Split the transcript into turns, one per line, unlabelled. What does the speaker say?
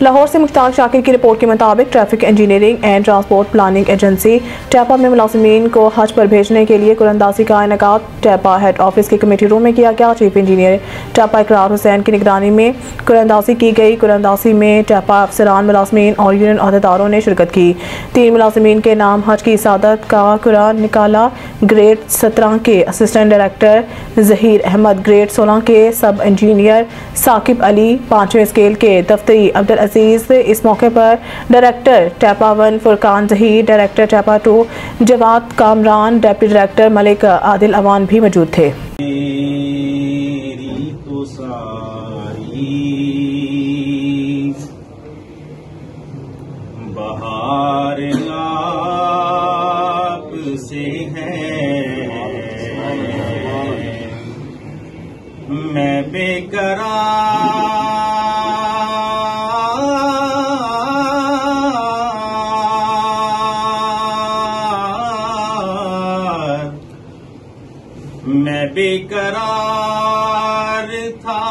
लाहौर से मुख्तार शाकिर की रिपोर्ट के मुताबिक traffic engineering and transport planning agency TEPA में मुलाजिमीन को हज पर भेजने के लिए कुरंदाजी का इनेकाद टैपा हेड ऑफिस के कमेटी रूम में किया गया। चीफ इंजीनियर टैपा इकरार हुसैन की निगरानी में कुरंदाजी की गई। कुरंदाजी में टैपा अफसरान, मुलाजिमीन और यूनियन अहदेदारों ने शिरकत की। 3 मुलाजिमीन के नाम हज की सादत का कुरान निकाला। ग्रेड 17 के assistant director Zaheer Ahmed, grade 16 के सब इंजीनियर साकिब अली, 5वें स्केल के दफ्तरी अब्दुल अजीज, इस मौके पर director TEPA 1 Furqan Zaheer, director TEPA 2 Jawad Kamran, deputy director Malik Adil Awan भी मौजूद थे।
तो सारी बहार आप से है, मैं बेकरार मैं बेकरार था।